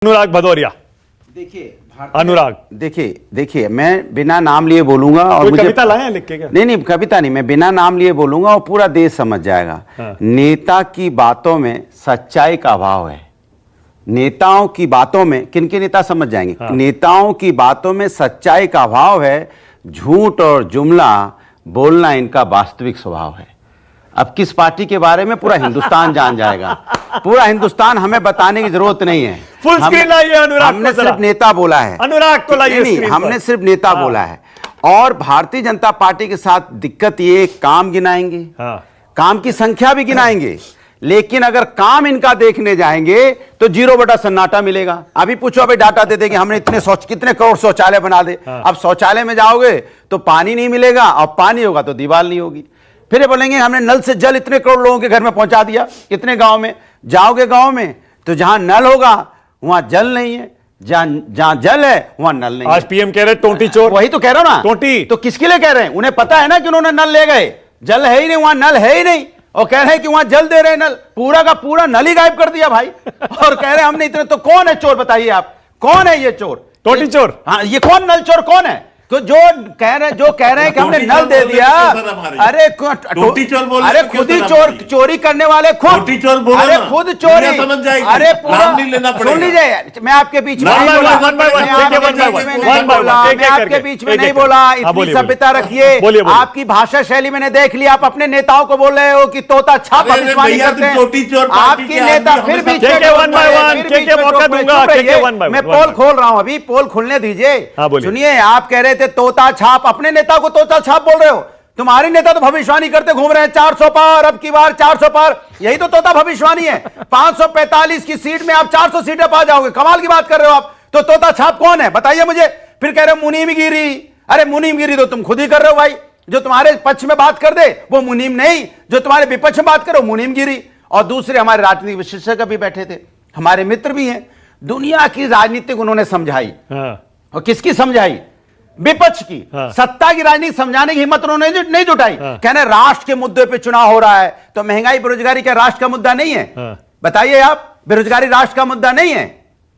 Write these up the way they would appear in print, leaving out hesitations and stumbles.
अनुराग भदौरिया। अनुराग देखिए मैं बिना नाम लिए बोलूंगा और मुझे कविता लाए हैं लिख के क्या? नहीं कविता नहीं, मैं बिना नाम लिए बोलूंगा और पूरा देश समझ जाएगा। हाँ। नेता की बातों में सच्चाई का अभाव है। नेताओं की बातों में किनके नेता समझ जाएंगे। हाँ। नेताओं की बातों में सच्चाई का अभाव है। झूठ और जुमला बोलना इनका वास्तविक स्वभाव है। अब किस पार्टी के बारे में पूरा हिंदुस्तान जान जाएगा। पूरा हिंदुस्तान, हमें बताने की जरूरत नहीं है। फुल स्क्रीन लाइए अनुराग। हमने सिर्फ नेता बोला है। अनुराग को लाइए नहीं, स्क्रीन हमने पर। सिर्फ नेता हाँ। बोला है। और भारतीय जनता पार्टी के साथ दिक्कत ये, काम गिनाएंगे, हाँ। काम की संख्या भी गिनाएंगे, लेकिन अगर काम इनका देखने जाएंगे तो 0 बटा सन्नाटा मिलेगा। अभी पूछो, अभी डाटा दे देंगे हमने कितने करोड़ शौचालय बना दे। हाँ। अब शौचालय में जाओगे तो पानी नहीं मिलेगा, और पानी होगा तो दीवार नहीं होगी। फिर ये बोलेंगे हमने नल से जल इतने करोड़ लोगों के घर में पहुंचा दिया। कितने गांव में जाओगे, गांव में तो जहां नल होगा वहां जल नहीं है, जहां जल है वहां नल नहीं। आज पीएम कह रहे टोंटी चोर। वही तो कह रहा हूं ना, टोंटी। तो किसके लिए कह रहे हैं? उन्हें पता है ना कि उन्होंने नल ले गए, जल है ही नहीं, वहां नल है ही नहीं, और कह रहे हैं कि वहां जल दे रहे हैं नल। पूरा का पूरा नल ही गायब कर दिया भाई। और कह रहे हैं हमने इतने। तो कौन है चोर, बताइए आप, कौन है ये चोर? टोंटी चोर। हाँ, ये कौन नल चोर कौन है? तो जो कह रहे हैं कि हमने नल दे दिया। अरे अरे खुद ही चोरी करने वाले खुद। अरे खुद चोरी। अरे पूरा सुन लीजिए, मैं आपके बीच में नहीं बोला, मैं आपके बीच में नहीं बोला। इतनी सभ्यता रखिए। आपकी भाषा शैली मैंने देख ली। आप अपने नेताओं को बोल रहे हो कि तोता छाप भविष्यवाणी करते हैं। आपकी नेता फिर बीच में, मैं पोल खोल रहा हूं, अभी पोल खुलने दीजिए। सुनिए, आप कह रहे थे तोता छाप, अपने नेता को तोता छाप बोल रहे हो। तुम्हारे नेता तो भविष्यवाणी करते घूम रहे हैं 400 पार, अब की बार 400 पार। यही तो तोता भविष्यवाणी है। 545 की सीट में आप 400 सीटें पा जाओगे, कमाल की बात कर रहे हो आप। तो तोता छाप कौन है बताइए मुझे। फिर कह रहे हो मुनीम गिरी। अरे मुनीम गिरी तो तुम खुद ही कर रहे हो भाई। जो तुम्हारे पक्ष में बात कर दे वो मुनीम नहीं, जो तुम्हारे विपक्ष में बात करो मुनीम गिरी। और दूसरे हमारे राजनीतिक विशेषज्ञ भी बैठे थे, हमारे मित्र भी हैं। दुनिया की राजनीतिक उन्होंने समझाई। और किसकी समझाई? विपक्ष की। हाँ। सत्ता की राजनीति समझाने की हिम्मत उन्होंने नहीं जुटाई। हाँ। कहने राष्ट्र के मुद्दे पे चुनाव हो रहा है, तो महंगाई बेरोजगारी क्या राष्ट्र का मुद्दा नहीं है? हाँ। बताइए आप, बेरोजगारी राष्ट्र का मुद्दा नहीं है?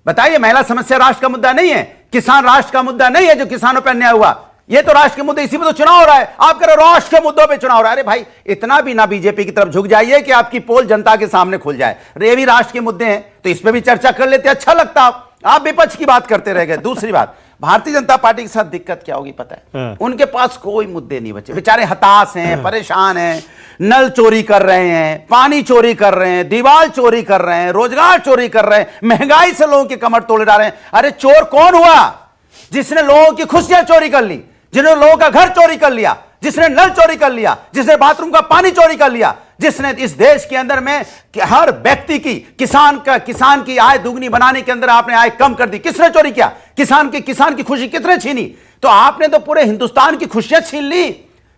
बताइए, महिला समस्या राष्ट्र का मुद्दा नहीं है? किसान राष्ट्र का मुद्दा नहीं है? जो किसानों पर अन्याय हुआ, ये तो राष्ट्र के मुद्दे, इसी में तो चुनाव हो रहा है। आप कह रहे हो राष्ट्र के मुद्दों पे चुनाव हो रहा है। अरे भाई, इतना भी ना बीजेपी की तरफ झुक जाइए कि आपकी पोल जनता के सामने खुल जाए। ये भी राष्ट्र के मुद्दे हैं तो इस पे भी चर्चा कर लेते, अच्छा लगता। आप विपक्ष की बात करते रह गए। दूसरी बात, भारतीय जनता पार्टी के साथ दिक्कत क्या होगी पता है? हाँ। उनके पास कोई मुद्दे नहीं बचे। बेचारे हताश हैं, परेशान हैं। नल चोरी कर रहे हैं, पानी चोरी कर रहे हैं, दीवार चोरी कर रहे हैं, रोजगार चोरी कर रहे हैं, महंगाई से लोगों की कमर तोड़ डाल रहे हैं। अरे चोर कौन हुआ? जिसने लोगों की खुशियां चोरी कर ली, जिन्होंने लोगों का घर चोरी कर लिया, जिसने नल चोरी कर लिया, जिसने बाथरूम का पानी चोरी कर लिया, जिसने इस देश के अंदर में हर व्यक्ति की, किसान की आय दुगनी बनाने के अंदर आपने आय कम कर दी। किसने चोरी किया? किसान की खुशी किसने छीनी? तो आपने तो पूरे हिंदुस्तान की खुशियां छीन ली।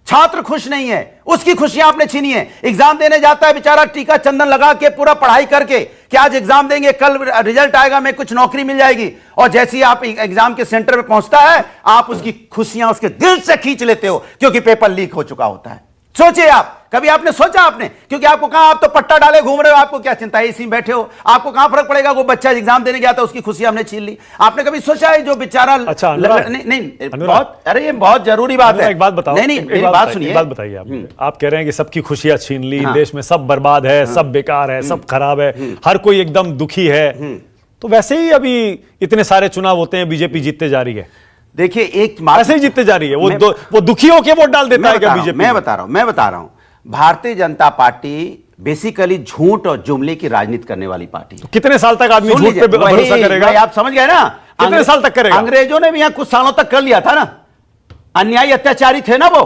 छात्र खुश नहीं है, उसकी खुशियां आपने छीनी है। एग्जाम देने जाता है बेचारा, टीका चंदन लगा के पूरा पढ़ाई करके कि आज एग्जाम देंगे, कल रिजल्ट आएगा, मैं कुछ नौकरी मिल जाएगी। और जैसे ही आप एग्जाम के सेंटर पे पहुंचता है, आप उसकी खुशियां उसके दिल से खींच लेते हो, क्योंकि पेपर लीक हो चुका होता है। सोचिए आप, कभी आपने सोचा आपने? क्योंकि आपको कहां, आप तो पट्टा डाले घूम रहे हो, आपको क्या चिंता है, इसी में बैठे हो, आपको कहां फर्क पड़ेगा? वो बच्चा एग्जाम देने गया था, उसकी खुशी हमने छीन ली। आपने कभी सोचा है जो बेचारा? अच्छा, नहीं, बहुत, अरे ये बहुत जरूरी बात है। एक बात बताओ। नहीं, मेरी बात सुनिए। बात बताइए आप कह रहे हैं कि सबकी खुशियां छीन ली। हाँ। देश में सब बर्बाद है, सब बेकार है, सब खराब है, हर कोई एकदम दुखी है। तो वैसे ही अभी इतने सारे चुनाव होते हैं, बीजेपी जीतते जा रही है। देखिए, एक ऐसे ही जीतते जा रही है। वो दुखी होकर वोट डाल देता है क्या बीजेपी? मैं बता रहा हूं, भारतीय जनता पार्टी बेसिकली झूठ और जुमले की राजनीति करने वाली पार्टी। तो कितने साल तक आदमी झूठ पे भरोसा करेगा? आप समझ गए ना? कितने साल तक करेगा? अंग्रेजों ने भी यहां कुछ सालों तक कर लिया था ना। अन्यायी अत्याचारी थे ना वो,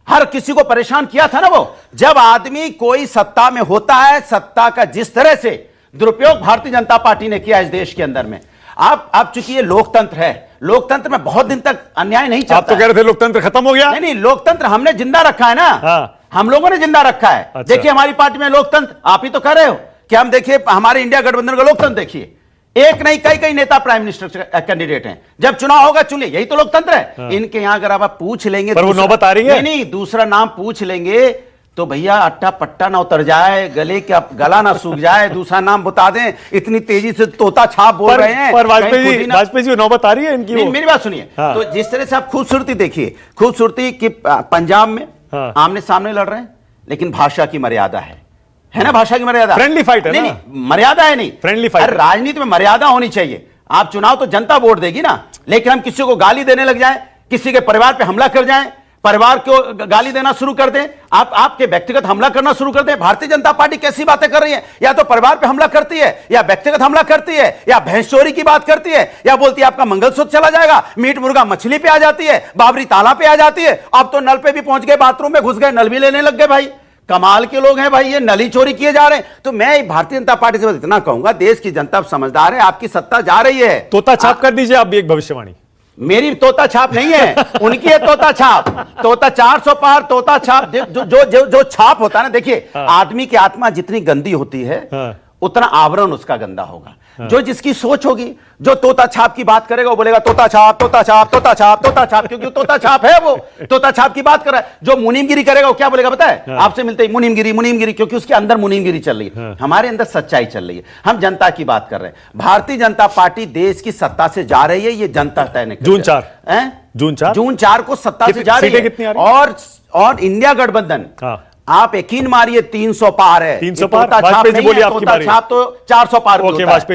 हर किसी को परेशान किया था ना वो। जब आदमी कोई सत्ता में होता है, सत्ता का जिस तरह से दुरुपयोग भारतीय जनता पार्टी ने किया इस देश के अंदर में। आप चूंकि ये लोकतंत्र है, लोकतंत्र में बहुत दिन तक अन्याय नहीं चलता। आप तो कह रहे थे लोकतंत्र खत्म हो गया। नहीं, लोकतंत्र हमने जिंदा रखा है ना। हाँ। हम लोगों ने जिंदा रखा है। अच्छा। देखिए हमारी पार्टी में लोकतंत्र, आप ही तो कह रहे हो कि हम, देखिए हमारे इंडिया गठबंधन का लोकतंत्र देखिए, एक नहीं कई नेता प्राइम मिनिस्टर कैंडिडेट हैं। जब चुनाव होगा चुनिए, यही तो लोकतंत्र है। हाँ। इनके यहां अगर आप पूछ लेंगे, पर वो नौबत आ रही है। नहीं, दूसरा नाम पूछ लेंगे, तो भैया अट्टा पट्टा ना उतर जाए, गले का गला ना सूख जाए, दूसरा नाम बता दें। इतनी तेजी से तोता छाप बोल रहे हैं। पर वाजपेयी जी नौबत आ रही है इनकी। मेरी बात सुनिए। हाँ। तो जिस तरह से आप खूबसूरती देखिए, खूबसूरती कि पंजाब में हाँ। आमने सामने लड़ रहे हैं, लेकिन भाषा की मर्यादा है ना, भाषा की मर्यादा। फ्रेंडली फाइट है नहीं, ना? नहीं मर्यादा है, नहीं फ्रेंडली फाइट। अरे राजनीति में मर्यादा होनी चाहिए। आप चुनाव तो जनता वोट देगी ना, लेकिन हम किसी को गाली देने लग जाएं, किसी के परिवार पे हमला कर जाएं, परिवार को गाली देना शुरू कर दें, आप आपके व्यक्तिगत हमला करना शुरू कर दें। भारतीय जनता पार्टी कैसी बातें कर रही है? या तो परिवार पे हमला करती है, या व्यक्तिगत हमला करती है, या भैंस चोरी की बात करती है, या बोलती है आपका मंगलसूत्र चला जाएगा, मीट मुर्गा मछली पे आ जाती है, बाबरी ताला पे आ जाती है, अब तो नल पे भी पहुंच गए, बाथरूम में घुस गए, नल भी लेने लग गए। भाई कमाल के लोग हैं भाई, ये नली चोरी किए जा रहे हैं। तो मैं भारतीय जनता पार्टी से इतना कहूंगा, देश की जनता समझदार है, आपकी सत्ता जा रही है। तोता छाप कर दीजिए आप भी एक भविष्यवाणी। मेरी तोता छाप नहीं है, उनकी है तोता छाप। तोता 400 पार तोता छाप। जो छाप होता है ना, देखिए आदमी की आत्मा जितनी गंदी होती है उतना आवरण उसका गंदा होगा। जो जिसकी सोच होगी, जो तोता छाप की बात करेगा वो बोलेगा तोता छाप, तोता छाप, तोता छाप, तोता छाप, क्योंकि तोता छाप है, वो तोता छाप की बात कर रहा है। जो मुनीमगिरी करेगा वो क्या बोलेगा पता है? आपसे मिलते ही मुनीमगिरी मुनीमगिरी, क्योंकि उसके अंदर मुनीमगिरी चल रही है। हमारे अंदर सच्चाई चल रही है। हम जनता की बात कर रहे हैं। भारतीय जनता पार्टी देश की सत्ता से जा रही है, ये जनता तय नहीं। जून 4 को सत्ता से जा रही है। कितनी आ रही है? और इंडिया गठबंधन, आप यकीन मारिए 300 पार है। 300 पार। तोता छाप नहीं है, तोता छाप तो 400 पार।